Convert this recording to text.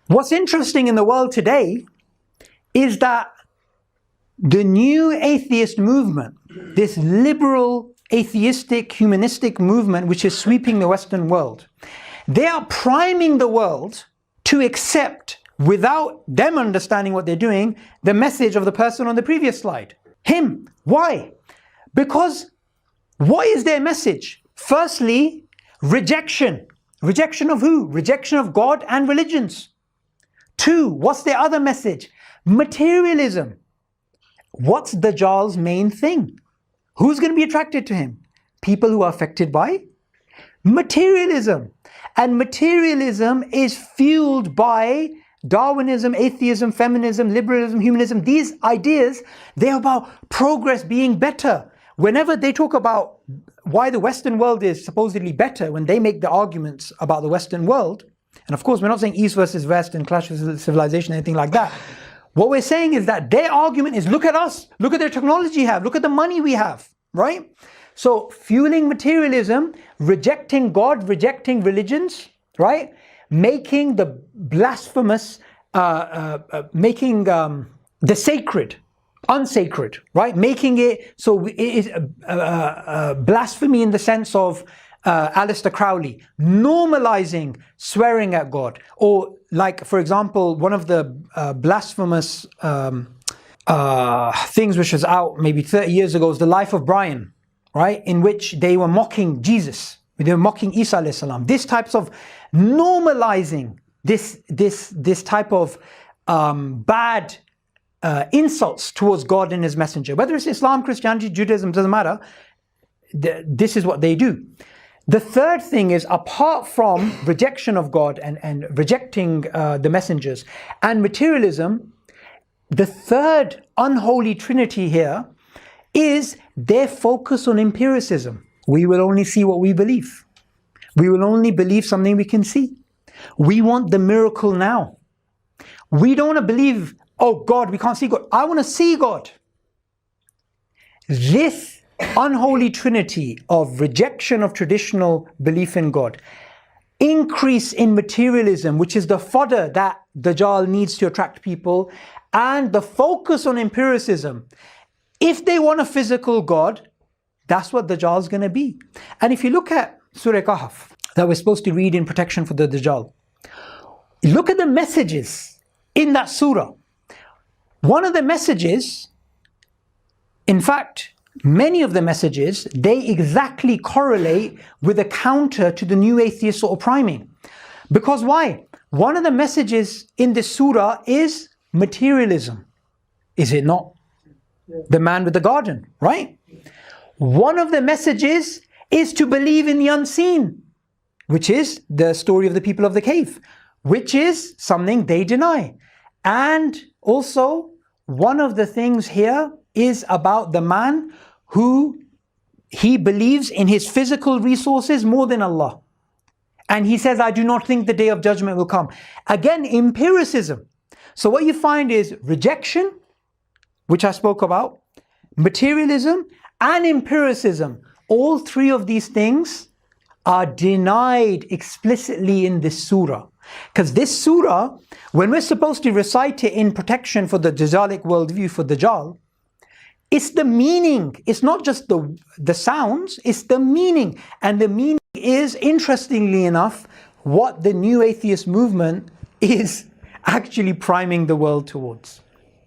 What's interesting in the world today is that the new atheist movement, this liberal, atheistic, humanistic movement which is sweeping the Western world, they are priming the world to accept, without them understanding what they're doing, the message of the person on the previous slide. Him. Why? Because what is their message? Firstly, rejection. Rejection of who? Rejection of God and religions. 2, what's their other message? Materialism. What's Dajjal's main thing? Who's going to be attracted to him? People who are affected by materialism. And materialism is fueled by Darwinism, atheism, feminism, liberalism, humanism. These ideas, they're about progress being better. Whenever they talk about why the Western world is supposedly better, when they make the arguments about the Western world, and of course we're not saying East versus West and clash of civilization, anything like that. What we're saying is that their argument is, look at us, look at their technology we have, look at the money we have, right? So fueling materialism, rejecting God, rejecting religions, right? Making the blasphemous, making the sacred unsacred, right? Making it so it is blasphemy in the sense of Aleister Crowley, normalizing swearing at God. Or like, for example, one of the blasphemous things which was out maybe 30 years ago was The Life of Brian, right? In which they were mocking Jesus. They were mocking Isa alayhi salam. This types of normalizing this type of bad insults towards God and His Messenger. Whether it's Islam, Christianity, Judaism, doesn't matter. This is what they do. The third thing is, apart from rejection of God and rejecting the messengers and materialism, the third unholy trinity here is their focus on empiricism. We will only see what we believe. We will only believe something we can see. We want the miracle now. We don't want to believe, oh God, we can't see God. I want to see God. This unholy trinity of rejection of traditional belief in God, increase in materialism, which is the fodder that Dajjal needs to attract people, and the focus on empiricism. If they want a physical God, that's what Dajjal is going to be. And if you look at Surah Kahf that we're supposed to read in protection for the Dajjal, look at the messages in that surah. One of the messages, in fact, many of the messages, they exactly correlate with a counter to the new atheist sort of priming. Because why? One of the messages in this surah is materialism. Is it not? The man with the garden, right? One of the messages is to believe in the unseen, which is the story of the people of the cave, which is something they deny. And also, one of the things here is about the man who he believes in his physical resources more than Allah. And he says, I do not think the day of judgment will come. Again, empiricism. So what you find is rejection, which I spoke about, materialism and empiricism. All three of these things are denied explicitly in this surah. Because this surah, when we're supposed to recite it in protection for the Dajjalic worldview, for Dajjal, it's the meaning. It's not just the sounds, it's the meaning. And the meaning is, interestingly enough, what the new atheist movement is actually priming the world towards.